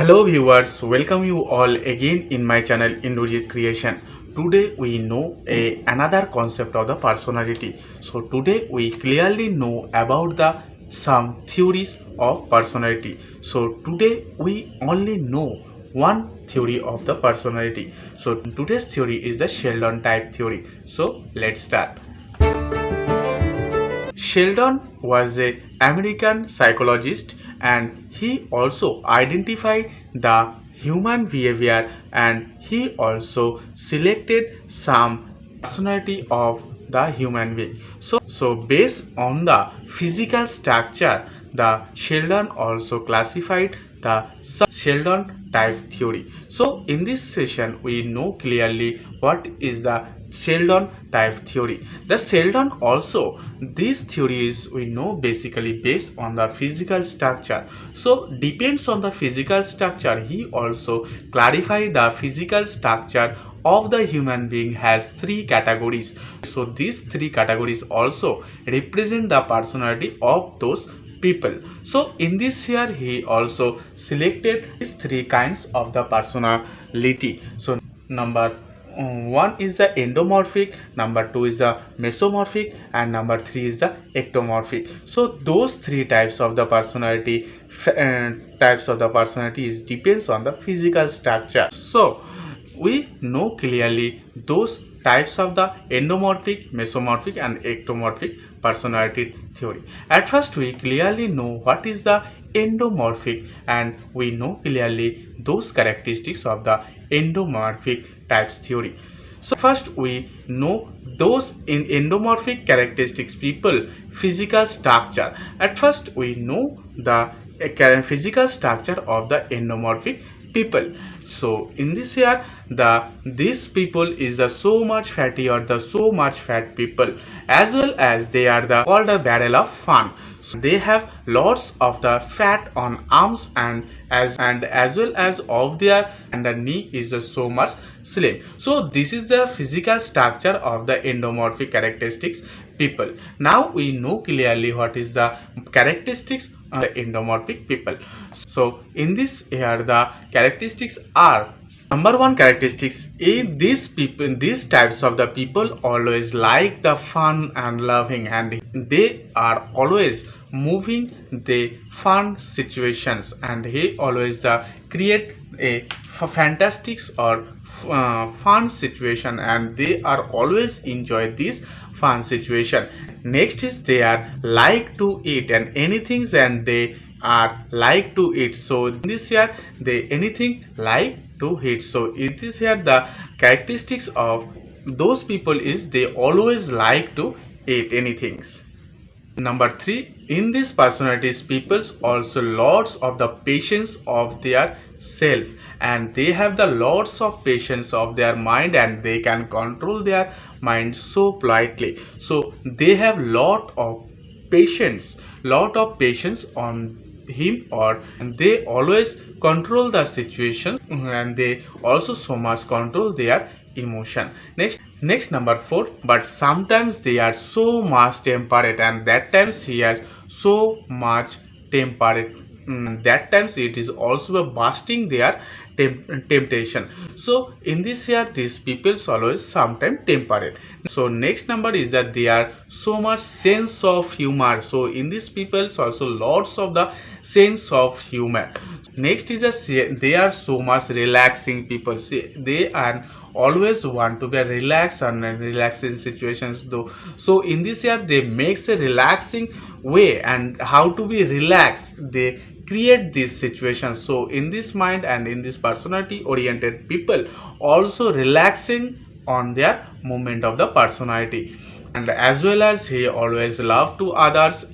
Hello viewers, welcome you all again in my channel Indojit Creation. Today we know another concept of the personality. So today we clearly know about the some theories of personality. So today we only know one theory of the personality. So today's theory is the Sheldon type theory. So let's start. Sheldon was an American psychologist and he also identified the human behavior and he also selected some personality of the human being. So based on the physical structure, the Sheldon also classified the Sheldon type theory. So in this session, we know clearly what is the Sheldon type theory. The Sheldon also, this theory is we know basically based on the physical structure. So depends on the physical structure. He also clarified the physical structure of the human being has three categories. So these three categories also represent the personality of those people. So in this here he also selected these three kinds of the personality. So number one is the endomorphic, number two is the mesomorphic, and number three is the ectomorphic. So those three types of the personality is depends on the physical structure. So we know clearly those types of the endomorphic, mesomorphic and ectomorphic personality theory. At first we clearly know what is the endomorphic and we know clearly those characteristics of the endomorphic types theory. So first we know those in endomorphic characteristics people physical structure. At first we know the physical structure of the endomorphic people. So in this here these people is the so much fatty or the so much fat people, as well as they are the called a barrel of fun. So they have lots of the fat on arms and as well as of their and the knee is so much slim. So this is the physical structure of the endomorphic characteristics people. Now we know clearly what is the characteristics of the endomorphic people. So in this here the characteristics are number one characteristics is these types of the people always like the fun and loving and they are always moving the fun situations and he always the create a fantastic or fun situation and they are always enjoy this fun situation. Next is they are like to eat and anything and they are like to eat. So in this here they anything like to eat. So it is here the characteristics of those people is they always like to eat anything. Number three, in these personalities, peoples also lots of the patience of their self and they have the lots of patience of their mind and they can control their mind so politely. So they have lot of patience on him or they always control the situation and they also so much control their emotion. Next number four, but sometimes they are so much temperate and that times he has so much temperate. That times it is also busting their temptation. So in this year these people always sometimes temperate. So next number is that they are so much sense of humor. So in these people also lots of the sense of humor. Next is they are so much relaxing people. See, they are always want to be relaxed and relaxing situations though. So in this year they makes a relaxing way and how to be relaxed they create this situation. So in this mind and in this personality oriented people also relaxing on their movement of the personality and as well as he always love to others.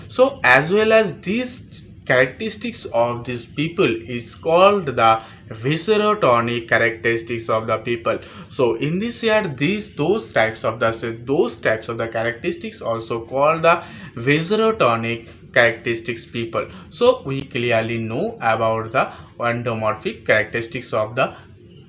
So as well as these characteristics of these people is called the viscerotonic characteristics of the people. So in this year those types of the characteristics also called the viscerotonic characteristics people. So we clearly know about the endomorphic characteristics of the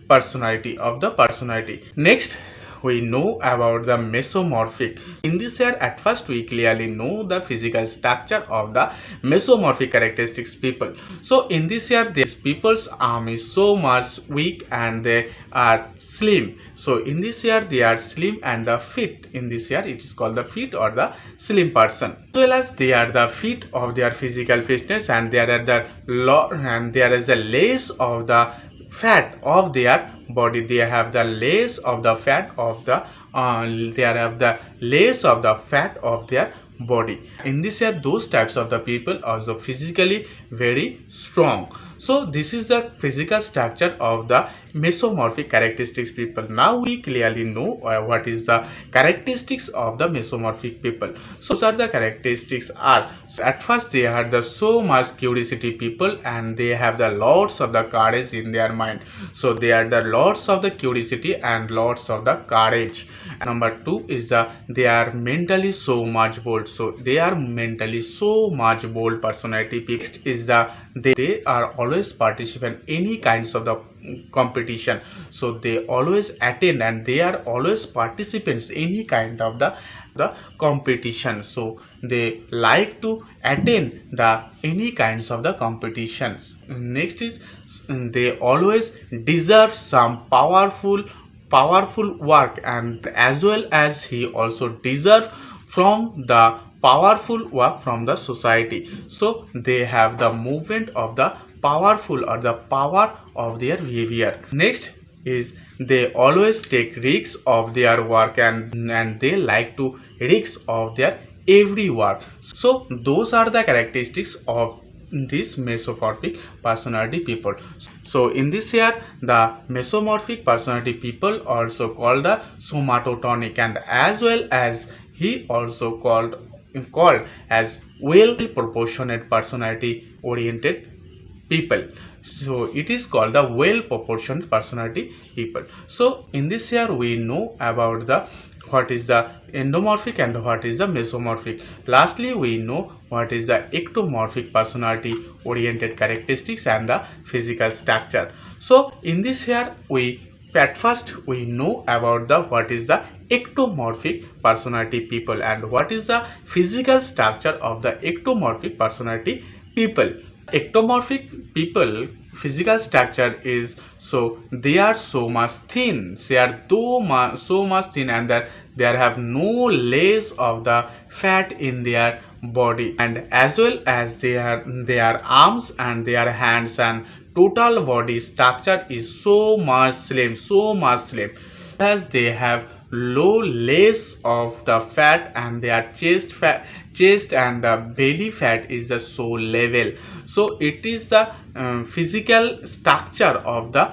personality. Next we know about the mesomorphic. In this year, at first we clearly know the physical structure of the mesomorphic characteristics people. So in this year, these people's arm is so much weak and they are slim. So in this year they are slim and the fit. In this year it is called the fit or the slim person. As well as they are the fit of their physical fitness, and there are the there is the less of the fat of their body. They have the less of the fat of the they have the less of the fat of their body. In this year those types of the people are also physically very strong. So this is the physical structure of the mesomorphic characteristics people. Now we clearly know what is the characteristics of the mesomorphic people. So those are the characteristics are, so at first they are the so much curiosity people, and they have the lots of the courage in their mind. So they are the lots of the curiosity and lots of the courage. And number two is the they are mentally so much bold. So they are mentally so much bold personality people. Next is the they are always participant any kinds of the competition. So they always attend and they are always participants any kind of the competition. So they like to attend the any kinds of the competitions. Next is they always deserve some powerful work, and as well as he also deserve from the powerful work from the society. So they have the movement of the powerful or the power of their behavior. Next is they always take risks of their work, and they like to risks of their every work. So those are the characteristics of this mesomorphic personality people. So in this year the mesomorphic personality people also called the somatotonic, and as well as he also called as well proportionate personality oriented people. So it is called the well proportioned personality people. So in this year we know about the what is the endomorphic and what is the mesomorphic. Lastly we know what is the ectomorphic personality oriented characteristics and the physical structure. So in this year we at first we know about the what is the ectomorphic personality people and what is the physical structure of the ectomorphic personality people. Ectomorphic people physical structure is, so they are so much thin, they are so much thin, and that they have no less of the fat in their body, and as well as their arms and their hands and total body structure is so much slim, as they have less of the fat, and their chest and the belly fat is the so level. So it is the physical structure of the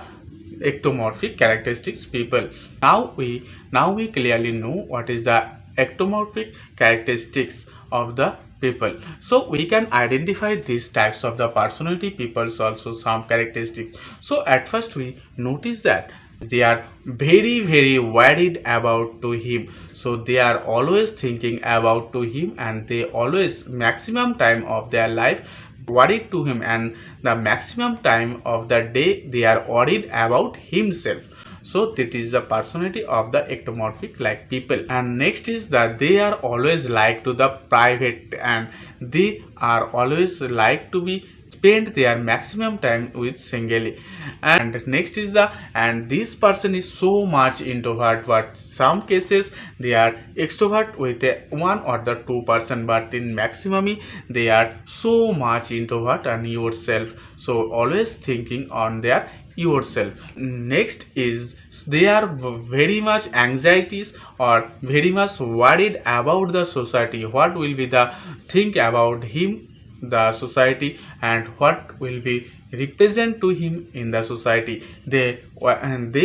ectomorphic characteristics people. Now we clearly know what is the ectomorphic characteristics of the people. So we can identify these types of the personality peoples also some characteristics. So at first we notice that they are very worried about to him. So they are always thinking about to him, and they always maximum time of their life worried to him, and the maximum time of the day they are worried about himself. So that is the personality of the ectomorphic like people. And next is that they are always like to the private, and they are always like to be spend their maximum time with singly. And next is the and this person is so much introvert, but some cases they are extrovert with a 1 or the 2%, but in maximum they are so much introvert and yourself. So always thinking on their yourself. Next is they are very much anxieties or very much worried about the society, what will be the think about him the society, and what will be represent to him in the society. They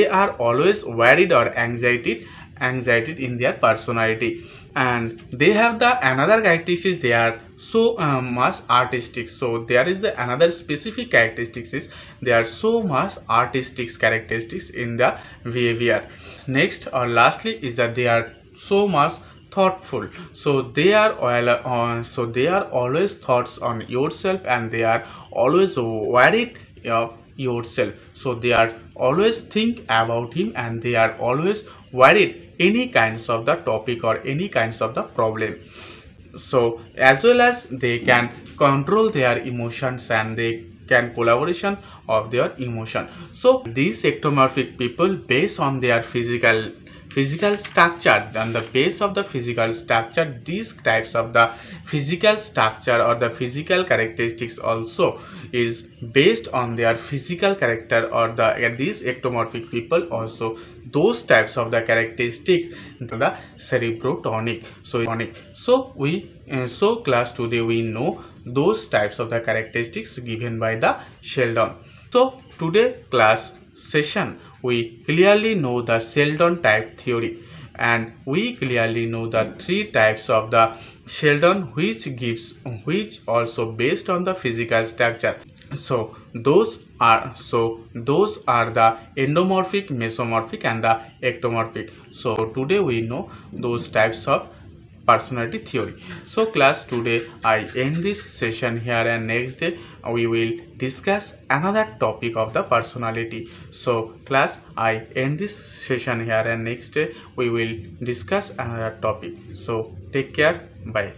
are always worried or anxiety in their personality. And they have the another characteristics, they are so much artistic. So there is the another specific characteristics is they are so much artistic characteristics in the behavior. Next or lastly is that they are so much thoughtful. So they are always thoughts on yourself, and they are always worried of yourself. So they are always think about him, and they are always worried any kinds of the topic or any kinds of the problem. So as well as they can control their emotions and they can collaboration of their emotion. So these ectomorphic people, based on their physical structure, on the base of the physical structure, these types of the physical structure or the physical characteristics also is based on their physical character, or these ectomorphic people also those types of the characteristics the cerebrotonic. So class today we know those types of the characteristics given by the Sheldon. So today class session we clearly know the Sheldon type theory, and we clearly know the three types of the Sheldon which also based on the physical structure. So those are the endomorphic, mesomorphic and the ectomorphic. So today we know those types of personality theory. So class today I end this session here, and next day we will discuss another topic of the personality. So class I end this session here, and next day we will discuss another topic. So take care, bye.